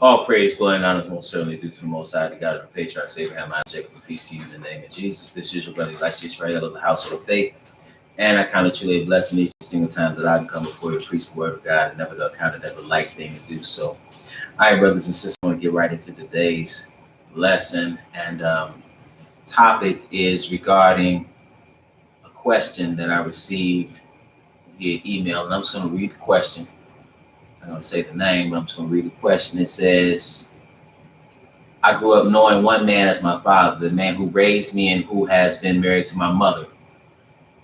All praise, glory, and honor is most certainly due to the Most High, the God of the patriarchs, Abraham, Isaac, and peace to you in the name of Jesus. This is your brother, Elisha Israel of the household of faith, and I count it truly a blessing each single time that I can come before you to preach the word of God and never to count it as a light thing to do so. All right, brothers and sisters, I want to get right into today's lesson, and topic is regarding a question that I received via email, and I'm just going to read the question. I'm going to say the name, but I'm just going to read the question. It says, I grew up knowing one man as my father, the man who raised me and who has been married to my mother,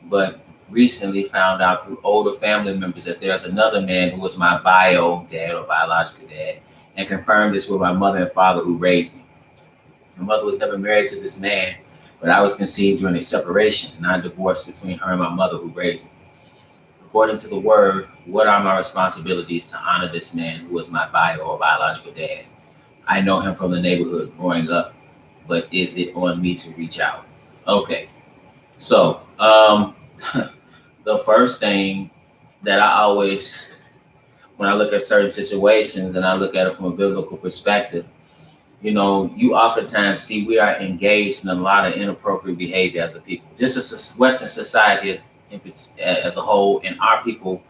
but recently found out through older family members that there's another man who was my bio dad or biological dad, and confirmed this with my mother and father who raised me. My mother was never married to this man, but I was conceived during a separation, not divorce, between her and my mother who raised me. According to the word, what are my responsibilities to honor this man who was my bio or biological dad? I know him from the neighborhood growing up, but is it on me to reach out? Okay, so the first thing that I always, when I look at certain situations and I look at it from a biblical perspective, you know, you oftentimes see we are engaged in a lot of inappropriate behavior as a people, just as a Western society as a whole, and our people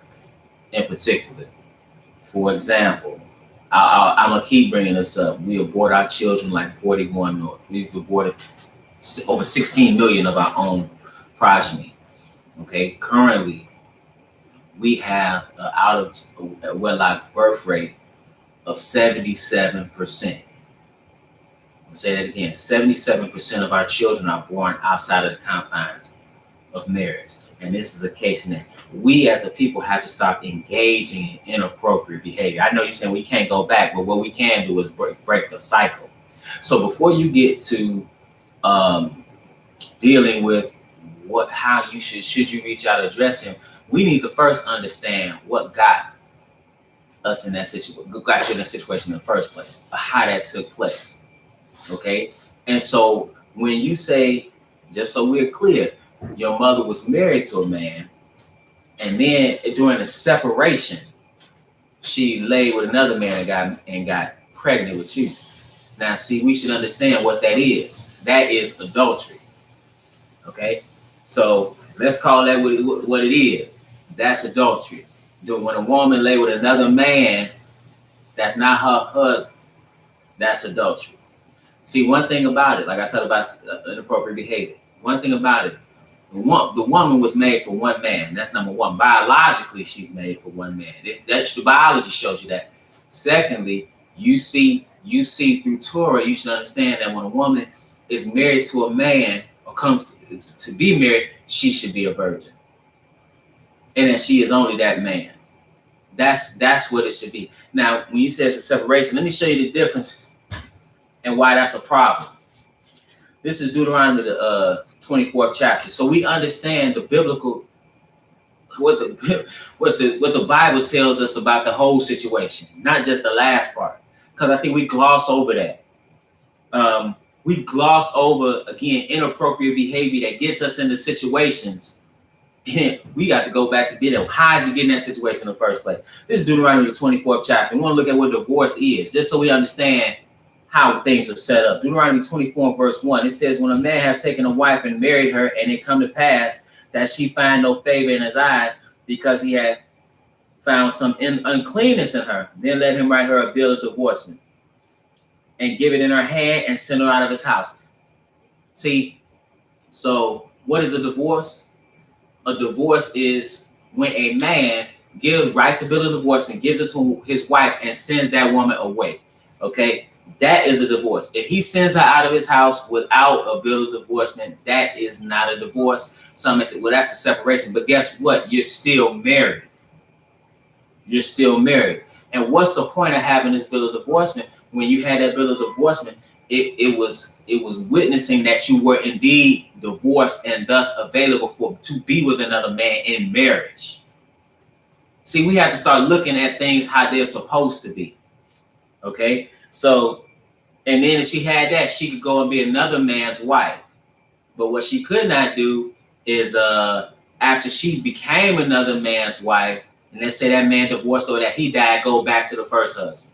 in particular. For example, I'm gonna keep bringing this up. We abort our children like 40 going north. We've aborted over 16 million of our own progeny. Okay, currently we have out of wedlock birth rate of 77%. I'll say that again: 77% of our children are born outside of the confines of marriage. And this is a case in that we as a people have to stop engaging in inappropriate behavior. I know you're saying we can't go back, but what we can do is break the cycle. So before you get to dealing with how you should you reach out and address him, we need to first understand what got us in that situation, got you in that situation in the first place, or how that took place. Okay, and so when you say, just so we're clear, your mother was married to a man, and then during the separation, she laid with another man and got pregnant with you. Now, see, we should understand what that is. That is adultery. Okay, so let's call that what it is. That's adultery. When a woman lay with another man that's not her husband, that's adultery. See, one thing about it, like I talked about inappropriate behavior, one thing about it, the woman was made for one man. That's number one. Biologically, she's made for one man. That's the biology shows you that. Secondly, you see through Torah, you should understand that when a woman is married to a man or comes to be married, she should be a virgin, and that she is only that man. That's what it should be. Now, when you say it's a separation, let me show you the difference and why that's a problem. This is Deuteronomy, the 24th chapter. So we understand the biblical, what the Bible tells us about the whole situation, not just the last part, because I think we gloss over that. We gloss over, again, inappropriate behavior that gets us into situations, and we got to go back to get it. How did you get in that situation in the first place? This is Deuteronomy, the 24th chapter. We want to look at what divorce is, just so we understand how things are set up. Deuteronomy 24 verse 1, it says, when a man have taken a wife and married her, and it come to pass that she find no favor in his eyes, because he had found some uncleanness in her, then let him write her a bill of divorcement and give it in her hand and send her out of his house. See, so what is a divorce? A divorce is when a man writes a bill of divorcement, gives it to his wife, and sends that woman away. Okay, that is a divorce. If he sends her out of his house without a bill of divorcement, that is not a divorce. Some say, well, that's a separation. But guess what? You're still married. You're still married. And what's the point of having this bill of divorcement? When you had that bill of divorcement, it was witnessing that you were indeed divorced and thus available to be with another man in marriage. See, we have to start looking at things how they're supposed to be. Okay, so, and then if she had that, she could go and be another man's wife. But what she could not do is after she became another man's wife, and let's say that man divorced or that he died, go back to the first husband.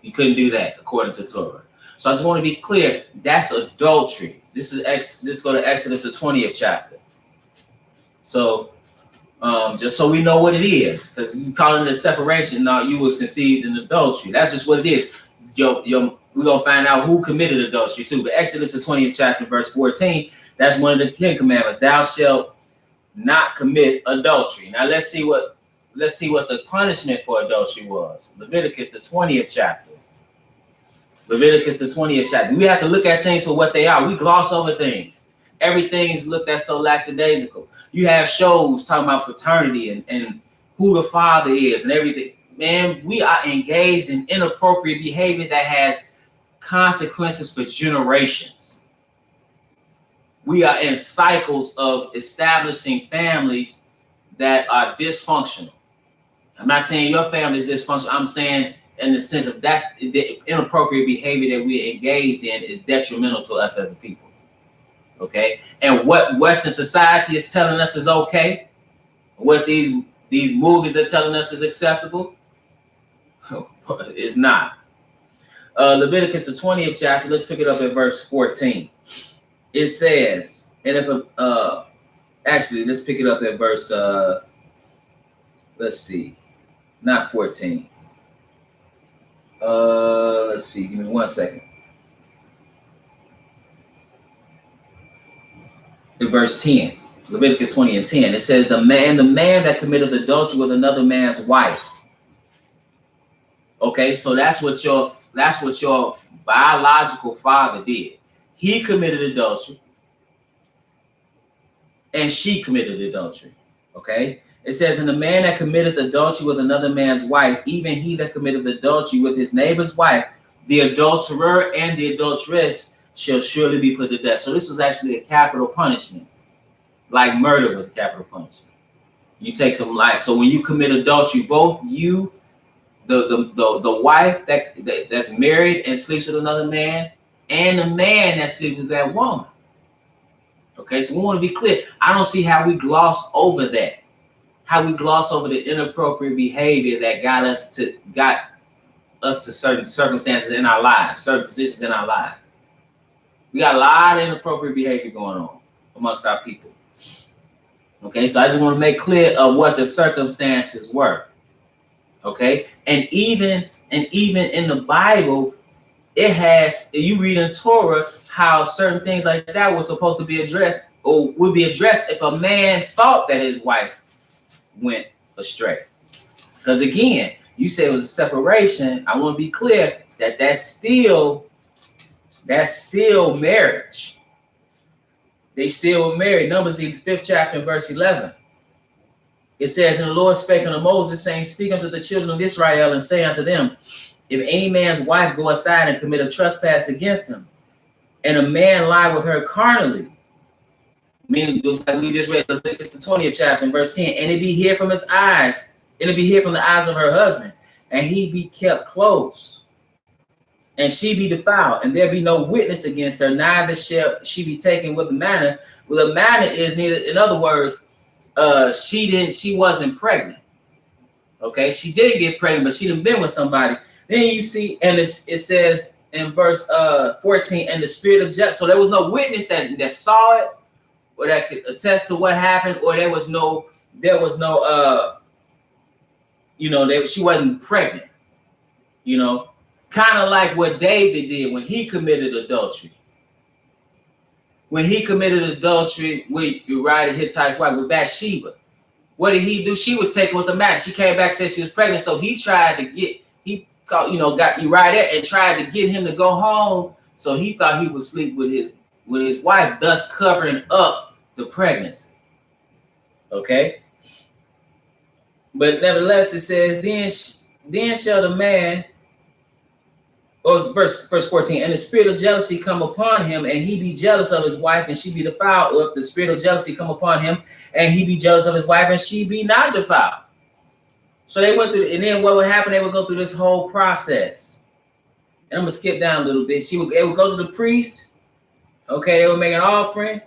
You couldn't do that according to Torah. So I just want to be clear. That's adultery. Let's go to Exodus, the 20th chapter. So just so we know what it is, because you calling it a separation, now you was conceived in adultery. That's just what it is. We're gonna find out who committed adultery too. But Exodus, the 20th chapter, verse 14, that's one of the 10 commandments. Thou shalt not commit adultery. Now let's see what the punishment for adultery was. Leviticus, the 20th chapter. Leviticus, the 20th chapter. We have to look at things for what they are. We gloss over things. Everything's looked at so lackadaisical. You have shows talking about paternity and who the father is and everything. Man, we are engaged in inappropriate behavior that has consequences for generations. We are in cycles of establishing families that are dysfunctional. I'm not saying your family is dysfunctional. I'm saying in the sense of that's the inappropriate behavior that we're engaged in is detrimental to us as a people. Okay? And what Western society is telling us is okay, what these movies are telling us is acceptable, is not. Leviticus, the 20th chapter, let's pick it up at verse 14. It says, and if actually, let's pick it up at verse, let's see, not 14. Let's see, give me 1 second. In verse 10, Leviticus 20 and 10, it says, the man that committed adultery with another man's wife. Okay, so that's what your biological father did. He committed adultery, and she committed adultery. Okay, it says, and the man that committed adultery with another man's wife, even he that committed adultery with his neighbor's wife, the adulterer and the adulteress shall surely be put to death. So this was actually a capital punishment, like murder was a capital punishment. You take some life. So when you commit adultery, both you, the wife that's married and sleeps with another man, and the man that sleeps with that woman. Okay, so we want to be clear. I don't see how we gloss over that. How we gloss over the inappropriate behavior that got us to certain circumstances in our lives, certain positions in our lives. We got a lot of inappropriate behavior going on amongst our people. Okay, so I just want to make clear of what the circumstances were. Okay, and even in the Bible, it has, you read in Torah how certain things like that were supposed to be addressed or would be addressed if a man thought that his wife went astray. Because again, you say it was a separation. I want to be clear that that's still marriage. They still were married. Numbers, the 5th chapter, verse 11. It says, and the Lord spake unto Moses, saying, speak unto the children of Israel, and say unto them, if any man's wife go aside and commit a trespass against him, and a man lie with her carnally, meaning like we just read Leviticus the 20th chapter in verse 10, and it be hid from his eyes, and it be hid from the eyes of her husband, and he be kept close, and she be defiled, and there be no witness against her, neither shall she be taken with the manner. Well, the manner is neither, in other words, she wasn't pregnant. Okay, she didn't get pregnant, but she done been with somebody. Then you see, and it says in verse 14, and the spirit of judgment. So there was no witness that saw it or that could attest to what happened, or she wasn't pregnant. Kind of like what David did when he committed adultery. When he committed adultery with Uriah the Hittite's wife, with Bathsheba, what did he do? She was taken with a match. She came back, said she was pregnant, so he tried to got Uriah there and tried to get him to go home. So he thought he would sleep with his wife, thus covering up the pregnancy. Okay, but nevertheless, it says, then shall the man. Verse 14, and the spirit of jealousy come upon him, and he be jealous of his wife, and she be defiled. Or if the spirit of jealousy come upon him, and he be jealous of his wife, and she be not defiled. So they went through, and then what would happen? They would go through this whole process. And I'm gonna skip down a little bit. They would go to the priest. Okay, they would make an offering,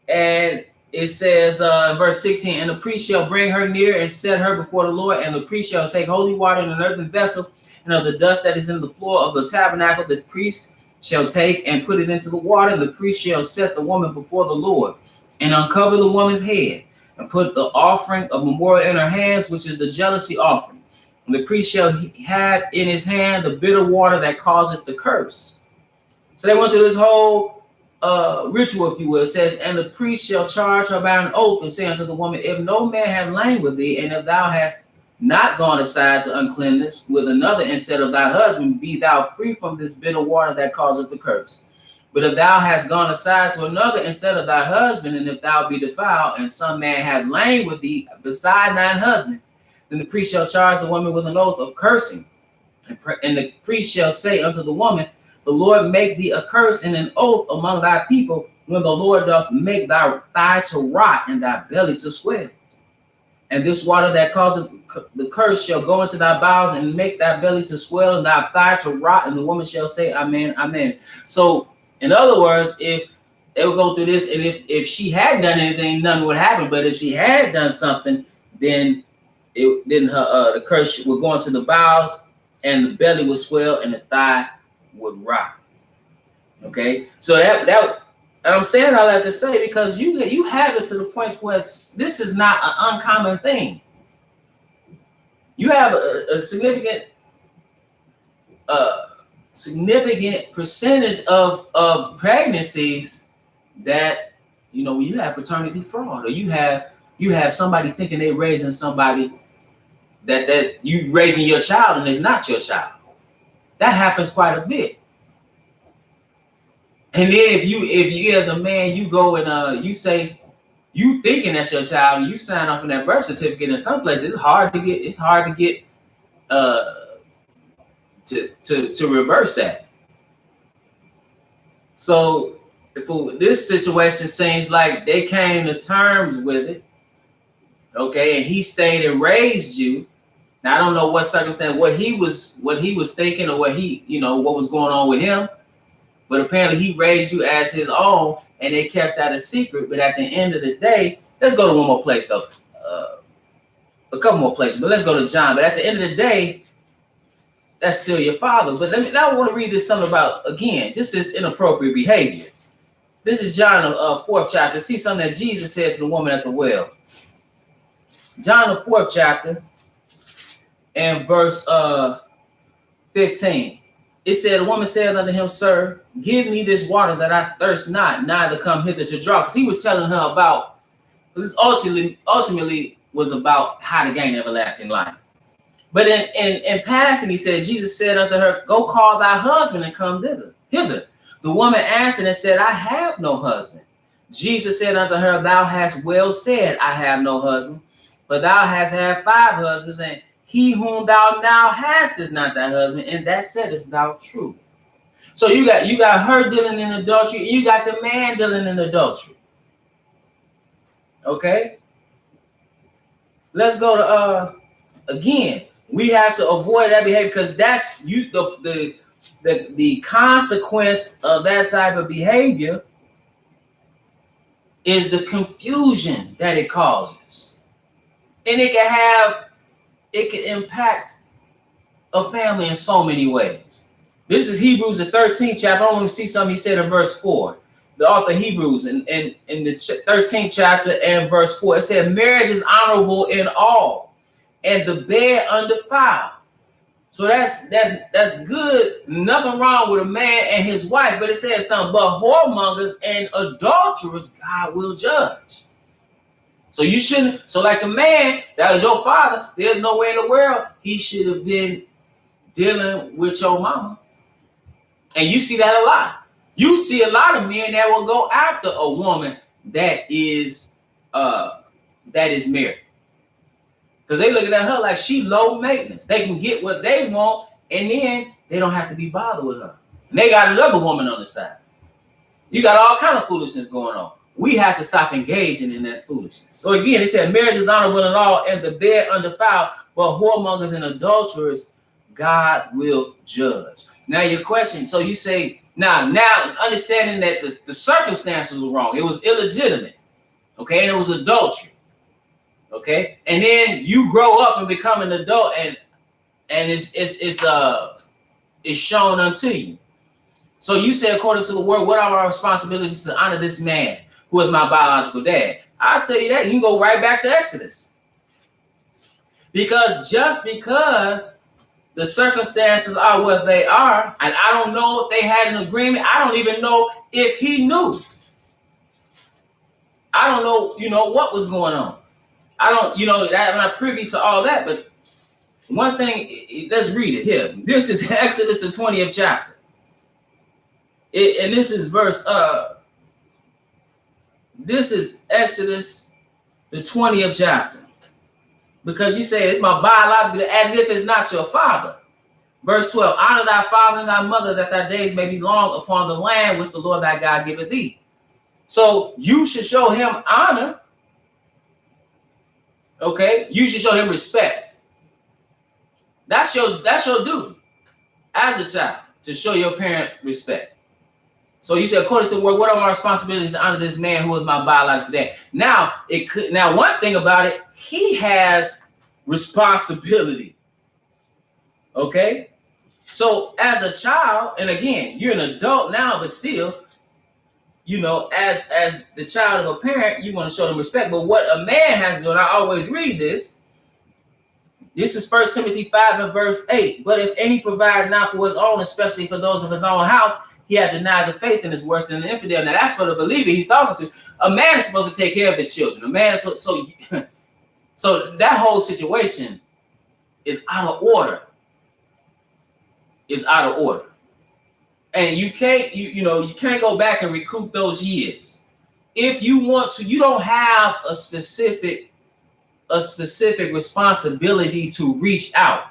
and it says in verse 16, and the priest shall bring her near and set her before the Lord, and the priest shall take holy water in an earthen vessel, and of the dust that is in the floor of the tabernacle, the priest shall take and put it into the water, and the priest shall set the woman before the Lord, and uncover the woman's head, and put the offering of memorial in her hands, which is the jealousy offering. And the priest shall have in his hand the bitter water that causeth the curse. So they went through this whole ritual, if you will. It says, and the priest shall charge her by an oath and say unto the woman, if no man have lain with thee, and if thou hast not gone aside to uncleanness with another instead of thy husband, be thou free from this bitter water that causeth the curse. But if thou hast gone aside to another instead of thy husband, and if thou be defiled, and some man have lain with thee beside thine husband, then the priest shall charge the woman with an oath of cursing. And the priest shall say unto the woman, the Lord make thee a curse and an oath among thy people, when the Lord doth make thy thigh to rot and thy belly to swell. And this water that causeth the curse shall go into thy bowels and make thy belly to swell and thy thigh to rot. And the woman shall say, Amen, Amen. So, in other words, if they would go through this, and if she had done anything, nothing would happen. But if she had done something, then the curse would go into the bowels, and the belly would swell, and the thigh would rot. Okay, so that I'm saying all that to say, because you have it to the point where this is not an uncommon thing. You have a significant percentage of pregnancies that, when you have paternity fraud, or you have somebody thinking they're raising somebody that you raising your child and it's not your child. That happens quite a bit. And then if you as a man, you go and you say you thinking that's your child, and you sign off on that birth certificate, in some places it's hard to get to reverse that. So this situation seems like they came to terms with it, okay, and he stayed and raised you. Now I don't know what circumstance, what he was thinking, or what was going on with him, but apparently he raised you as his own, and they kept that a secret. But at the end of the day, let's go to one more place though, a couple more places, but let's go to John. But at the end of the day, that's still your father. But I want to read this something about, again, just this inappropriate behavior. This is John, 4th chapter. See something that Jesus said to the woman at the well. John, the 4th chapter, and verse 15. It said, the woman said unto him, Sir, give me this water that I thirst not, neither come hither to draw. Because he was telling her about, because this ultimately was about how to gain everlasting life. But in passing, he says, Jesus said unto her, Go call thy husband and come hither. The woman answered and said, I have no husband. Jesus said unto her, Thou hast well said, I have no husband, for thou hast had 5 husbands, and he whom thou now hast is not thy husband, and that saidest thou true. So you got her dealing in adultery, and you got the man dealing in adultery. Okay? Let's go to again. We have to avoid that behavior, because that's the consequence of that type of behavior is the confusion that it causes. And it can impact a family in so many ways. This is Hebrews, the 13th chapter. I want to see something he said in verse 4. The author of Hebrews in the 13th chapter and verse 4, it said, marriage is honorable in all, and the bed undefiled. So that's good. Nothing wrong with a man and his wife, but it says something. But whoremongers and adulterers, God will judge. So you shouldn't. So like the man that was your father, there's no way in the world he should have been dealing with your mama. And you see that a lot. You see a lot of men that will go after a woman that is married. Because they looking at her like she low maintenance. They can get what they want, and then they don't have to be bothered with her. And they got another woman on the side. You got all kind of foolishness going on. We have to stop engaging in that foolishness. So again, it said marriage is honorable in all, and the bed undefiled, but whoremongers and adulterers, God will judge. Now your question, so you say, now understanding that the circumstances were wrong. It was illegitimate. Okay, and it was adultery. Okay, and then you grow up and become an adult, and and it's shown unto you. So you say, according to the word, what are our responsibilities to honor this man who is my biological dad? I'll tell you that. You can go right back to Exodus. Because just because the circumstances are what they are, and I don't know if they had an agreement, I don't even know if he knew. I don't know, what was going on. I don't, I'm not privy to all that, but one thing, let's read it here. This is Exodus, the 20th chapter. And this is this is Exodus, the 20th chapter. Because you say, it's my biological, as if it's not your father. Verse 12, honor thy father and thy mother, that thy days may be long upon the land which the Lord thy God giveth thee. So you should show him honor. Okay? You should show him respect. That's your duty as a child, to show your parent respect. So you said, according to the word, what are my responsibilities to honor this man who is my biological dad? Now, one thing about it, he has responsibility. Okay? So as a child, and again, you're an adult now, but still, as the child of a parent, you want to show them respect. But what a man has to do, and I always read this. This is 1 Timothy 5 and verse 8. But if any provide not for his own, especially for those of his own house, he had denied the faith and is worse than an infidel. Now that's for the believer he's talking to. A man is supposed to take care of his children. A man is so that whole situation is out of order. Is out of order. And you can't, you can't go back and recoup those years. If you want to, you don't have a specific responsibility to reach out.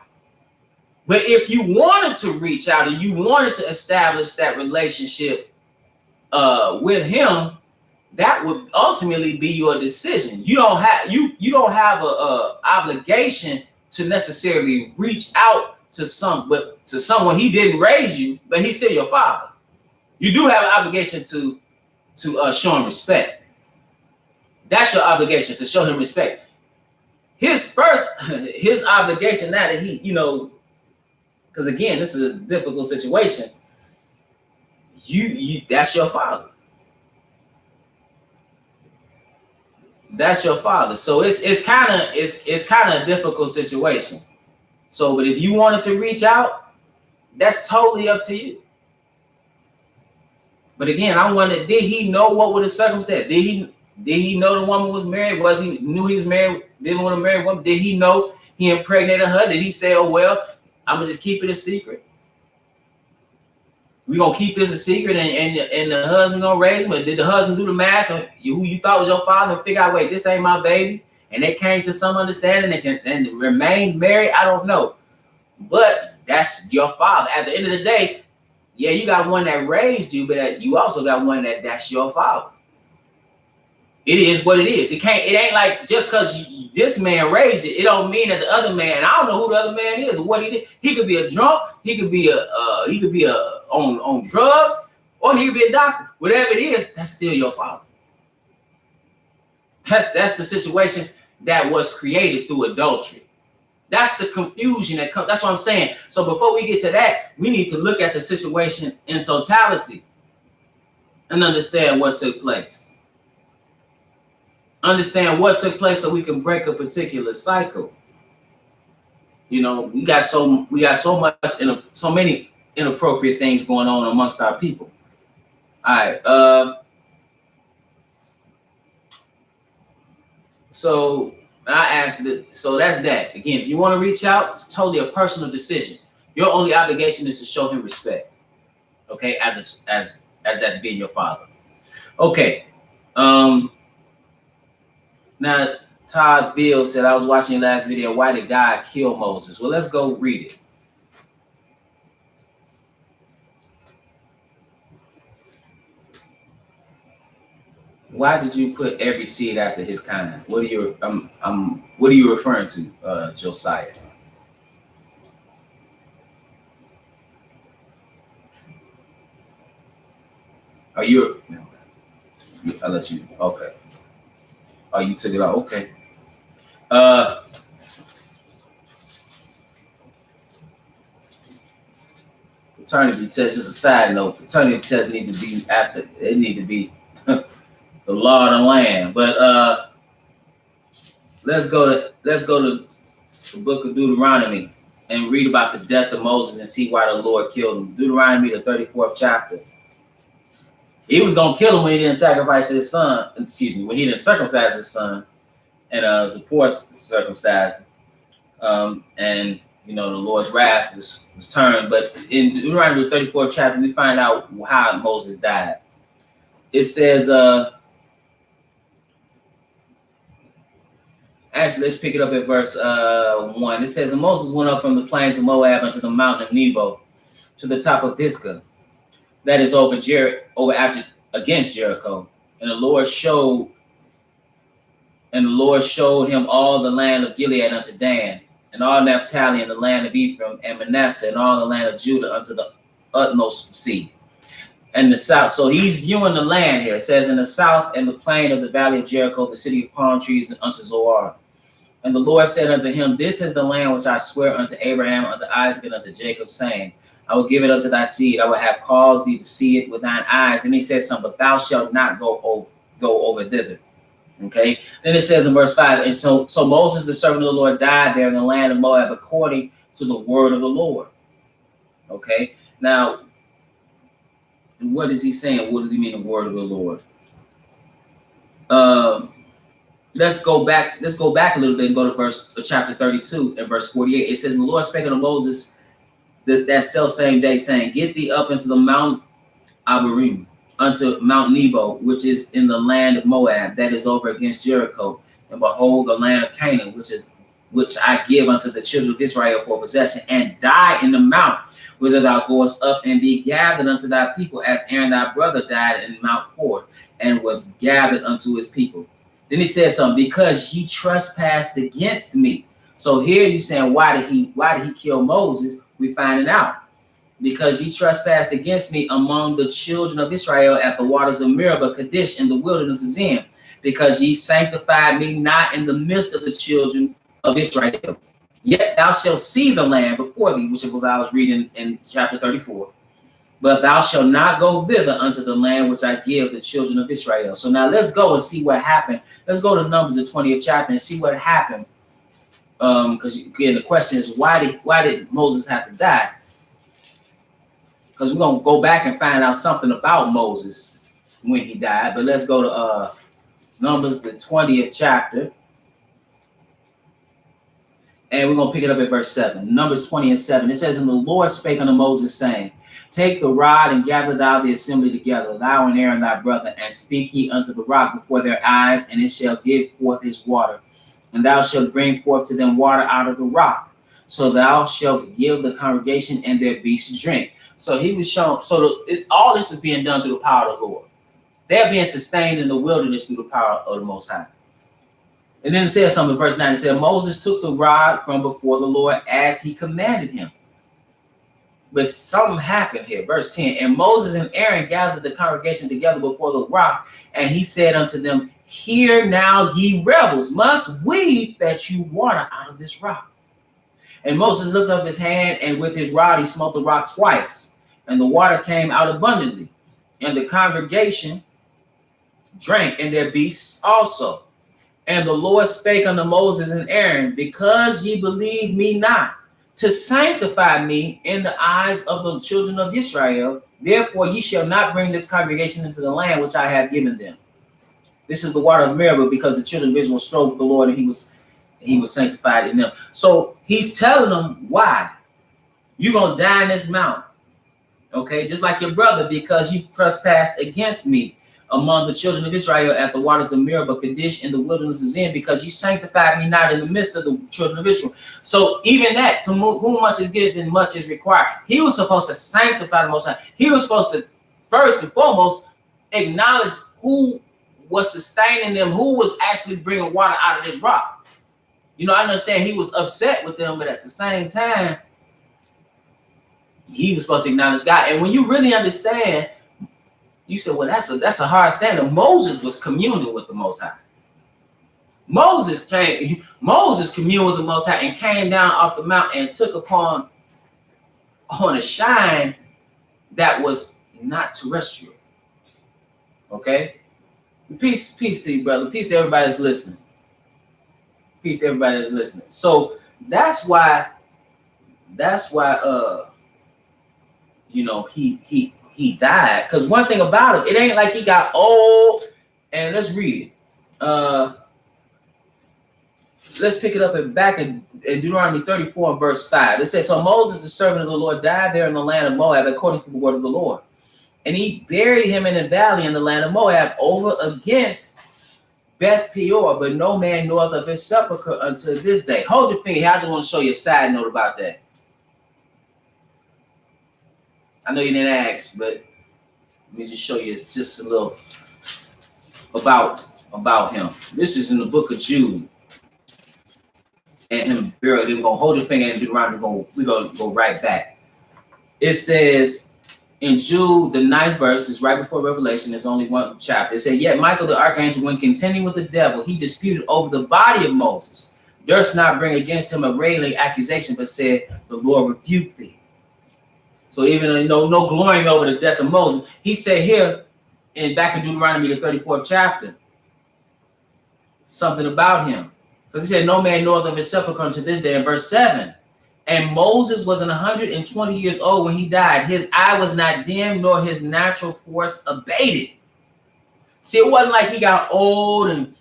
But if you wanted to reach out and you wanted to establish that relationship with him, that would ultimately be your decision. You don't have a obligation to necessarily reach out to someone. He didn't raise you, but he's still your father. You do have an obligation to show him respect. That's your obligation, to show him respect. His obligation now that he, because again, this is a difficult situation. That's your father. That's your father. So it's kind of a difficult situation. So, but if you wanted to reach out, that's totally up to you. But again, I wonder, did he know what were the circumstances? Did he know the woman was married? Knew he was married? Didn't want to marry a woman? Did he know he impregnated her? Did he say, oh, well, I'm going to just keep it a secret? We're going to keep this a secret and the husband going to raise him? Or did the husband do the math on who you thought was your father and figure out, wait, this ain't my baby? And they came to some understanding and remained married? I don't know. But that's your father. At the end of the day, yeah, you got one that raised you, but you also got one that's your father. It is what it is. It ain't like just because this man raised it, it don't mean that the other man, I don't know who the other man is or what he did. He could be a drunk, he could be on drugs, or he could be a doctor. Whatever it is, that's still your father. That's the situation that was created through adultery. That's the confusion that comes. That's what I'm saying. So before we get to that, we need to look at the situation in totality and understand what took place. Understand what took place so we can break a particular cycle. We got so much so many inappropriate things going on amongst our people. All right. So I asked it. So that's that. Again, if you want to reach out, it's totally a personal decision. Your only obligation is to show him respect. Okay, as that being your father. Okay. Now, Todd Veal said, I was watching your last video. Why did God kill Moses? Well, let's go read it. Why did you put every seed after his kind? What are you referring to, Josiah? Are you? I'll let you. Okay. Oh, you took it out. Okay. Paternity test, just a side note, paternity tests need to be after, it need to be the law of the land. But let's go to the book of Deuteronomy and read about the death of Moses and see why the Lord killed him. Deuteronomy, the 34th chapter. He was going to kill him when he didn't sacrifice his son. Excuse me, when he didn't circumcise his son. And Zipporah circumcised him. And, you know, the Lord's wrath was turned. But in Deuteronomy, the 34th chapter, we find out how Moses died. It says, actually, let's pick it up at verse 1. It says, and Moses went up from the plains of Moab unto the mountain of Nebo, to the top of Pisgah, that is against Jericho. And the Lord showed him all the land of Gilead unto Dan, and all Naphtali, and the land of Ephraim and Manasseh, and all the land of Judah unto the utmost sea, and the south. So he's viewing the land here. It says, in the south and the plain of the valley of Jericho, the city of palm trees, and unto Zoar. And the Lord said unto him, this is the land which I swear unto Abraham, unto Isaac, and unto Jacob, saying, I will give it unto thy seed. I will have caused thee to see it with thine eyes. And he says something, but thou shalt not go over thither. Okay. Then it says in verse 5, and so Moses, the servant of the Lord, died there in the land of Moab according to the word of the Lord. Okay. Now, what is he saying? What does he mean, the word of the Lord? Let's go back a little bit and go to chapter 32 and verse 48. It says, and the Lord spake unto Moses that self-same day, saying, get thee up into the Mount Abarim, unto Mount Nebo, which is in the land of Moab, that is over against Jericho, and behold the land of Canaan, which I give unto the children of Israel for possession, and die in the mount whither thou goest up, and be gathered unto thy people, as Aaron thy brother died in Mount Hor, and was gathered unto his people. Then he says something, because ye trespassed against me. So here you're saying, why did he kill Moses? We finding out. Because ye trespassed against me among the children of Israel at the waters of Merrillville, Kadesh, in the wilderness of Zin, because ye sanctified me not in the midst of the children of Israel. Yet thou shalt see the land before thee, which was I was reading in chapter 34. But thou shalt not go thither unto the land which I give the children of Israel. So now let's go and see what happened. Let's go to Numbers, the 20th chapter, and see what happened. Because again, the question is, why did Moses have to die? Because we're going to go back and find out something about Moses when he died. But let's go to Numbers, the 20th chapter. And we're going to pick it up at verse 7. Numbers 20 and 7. It says, and the Lord spake unto Moses, saying, take the rod and gather thou the assembly together, thou and Aaron thy brother, and speak ye unto the rock before their eyes, and it shall give forth his water. And thou shalt bring forth to them water out of the rock. So thou shalt give the congregation and their beasts drink. So he was shown, all this is being done through the power of the Lord. They're being sustained in the wilderness through the power of the Most High. And then it says something in verse 9. It said, Moses took the rod from before the Lord as he commanded him. But something happened here. Verse 10. And Moses and Aaron gathered the congregation together before the rock, and he said unto them, hear now, ye rebels, must we fetch you water out of this rock? And Moses lifted up his hand, and with his rod he smote the rock twice, and the water came out abundantly. And the congregation drank, and their beasts also. And the Lord spake unto Moses and Aaron, because ye believe me not, to sanctify me in the eyes of the children of Israel, therefore ye shall not bring this congregation into the land which I have given them. This is the water of Merrillville, because the children of Israel strove with the Lord, and he was sanctified in them. So he's telling them why. You're going to die in this mount. Okay, just like your brother, because you trespassed against me among the children of Israel at the waters of Merrillville, Kadesh, in the wilderness of Zin, because you sanctified me not in the midst of the children of Israel. So even that, to whom much is given, much is required. He was supposed to sanctify the Most High. He was supposed to, first and foremost, acknowledge who was sustaining them, who was actually bringing water out of this rock. You know, I understand he was upset with them, but at the same time, he was supposed to acknowledge God. And when you really understand, you said, well, that's a hard standard. Moses was communing with the Most High. Moses communed with the Most High and came down off the mountain and took upon a shine that was not terrestrial. Okay? Peace to you, brother. Peace to everybody that's listening. Peace to everybody that's listening. So that's why he died. Because one thing about it ain't like he got old. And let's read it. Let's pick it up back in Deuteronomy 34 verse 5. It says, so Moses, the servant of the Lord, died there in the land of Moab according to the word of the Lord. And he buried him in a valley in the land of Moab over against Beth Peor, but no man knoweth of his sepulchre unto this day. Hold your finger here. I just want to show you a side note about that. I know you didn't ask, but let me just show you just a little about him. This is in the book of Jude. And him buried. We're gonna hold your finger and Deuteronomy. We're gonna go right back. It says in Jude, the 9th verse is right before Revelation. There's only one chapter. It said, yet Michael the archangel, when contending with the devil, he disputed over the body of Moses, durst not bring against him a railing accusation, but said, the Lord rebuked thee. So even though no glorying over the death of Moses, he said here back in Deuteronomy the 34th chapter, something about him. Because he said, no man knoweth of his sepulchre unto this day. In verse 7, and Moses was 120 years old when he died. His eye was not dim, nor his natural force abated. See, it wasn't like he got old and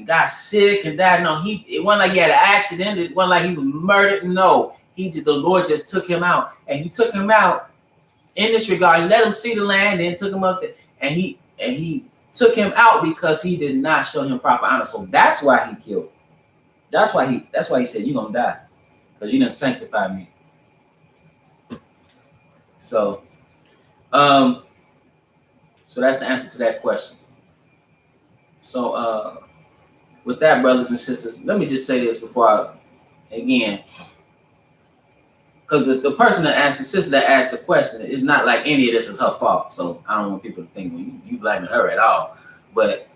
got sick and died. No, it wasn't like he had an accident. It wasn't like he was murdered. No, the Lord just took him out, and he took him out in this regard. He let him see the land, then took him up there, and he took him out because he did not show him proper honor. So that's why he killed him. That's why he said, you're gonna die, because you didn't sanctify me. So that's the answer to that question. So with that, brothers and sisters, let me just say this before again, because the person that asked, the sister that asked the question, it's not like any of this is her fault. So I don't want people to think you blaming her at all. But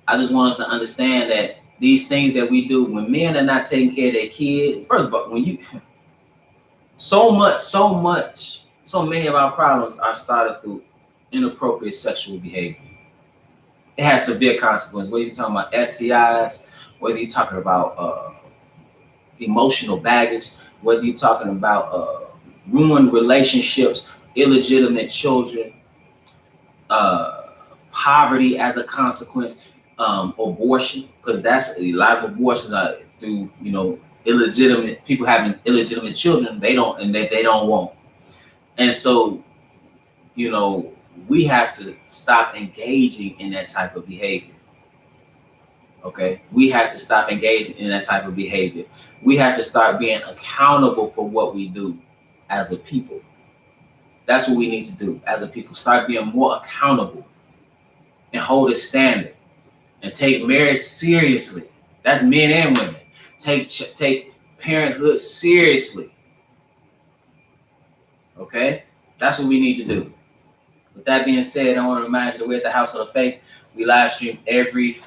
I just want us to understand that these things that we do when men are not taking care of their kids, first of all, so many of our problems are started through inappropriate sexual behavior. It has severe consequences. Whether you're talking about STIs, whether you're talking about emotional baggage, whether you're talking about ruined relationships, illegitimate children, poverty as a consequence, abortion, because that's a lot of abortions are through illegitimate people having illegitimate children they don't want. And so we have to stop engaging in that type of behavior. Okay, we have to stop engaging in that type of behavior. We have to start being accountable for what we do as a people. That's what we need to do as a people. Start being more accountable and hold a standard and take marriage seriously. That's men and women. Take parenthood seriously. Okay, that's what we need to do. With that being said, I want to remind you that we're at the House of the Faith. We live stream every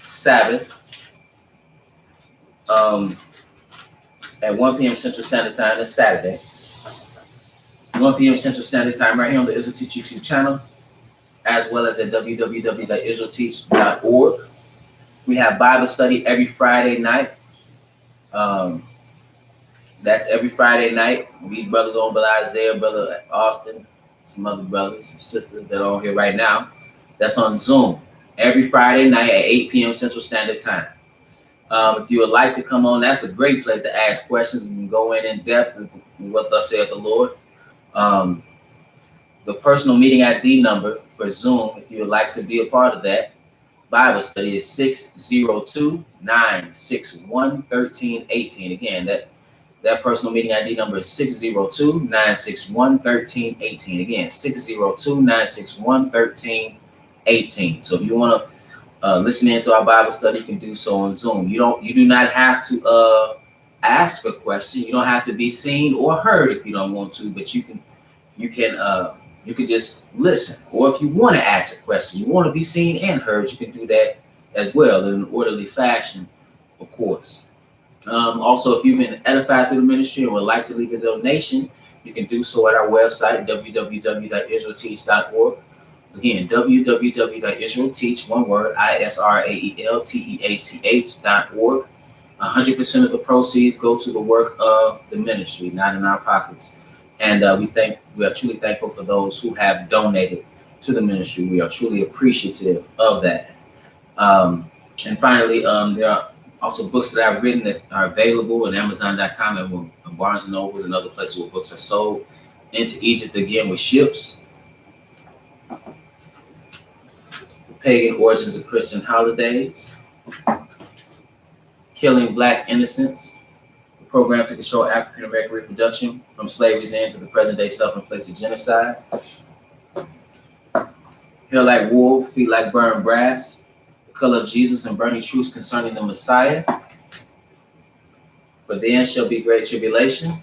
Sabbath at 1 p.m. Central Standard Time. This Saturday, 1 p.m. Central Standard Time, right here on the Israel Teach YouTube channel, as well as at www.israelteach.org. We have Bible study every Friday night. That's every Friday night. We brothers on, Brother Isaiah, Brother Austin, some other brothers and sisters that are on here right now. That's on Zoom every Friday night at 8 p.m. Central Standard Time. If you would like to come on, that's a great place to ask questions. We can go in depth with what thus saith the Lord. The personal meeting ID number for Zoom, if you would like to be a part of that Bible study, is 602-961-1318. Again, that personal meeting ID number is 602-961-1318. Again, 602-961-1318. So if you want to listen into our Bible study, you can do so on Zoom. You do not have to ask a question. You don't have to be seen or heard if you don't want to, but you can just listen. Or if you want to ask a question, you want to be seen and heard, you can do that as well in an orderly fashion, of course. Also, if you've been edified through the ministry and would like to leave a donation, you can do so at our website, www.israelteach.org. Again, www.israelteach, one word, ISRAELTEACH.org. 100% of the proceeds go to the work of the ministry, not in our pockets. And we are truly thankful for those who have donated to the ministry. We are truly appreciative of that. And finally, there are also books that I've written that are available on Amazon.com and Barnes and Noble and other places where books are sold. Into Egypt Again with Ships. The Pagan Origins of Christian Holidays. Killing Black Innocents. The Program to Control African American Reproduction from Slavery's End to the Present Day Self-Inflicted Genocide. Hair Like Wool, Feet Like Burned Brass. The Color of Jesus and Burning Truths Concerning the Messiah. For then shall be great tribulation.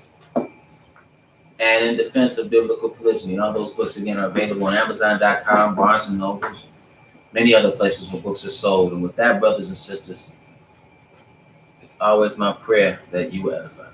And In Defense of Biblical Polygyny. All those books, again, are available on Amazon.com, Barnes and Nobles, many other places where books are sold. And with that, brothers and sisters, it's always my prayer that you edify.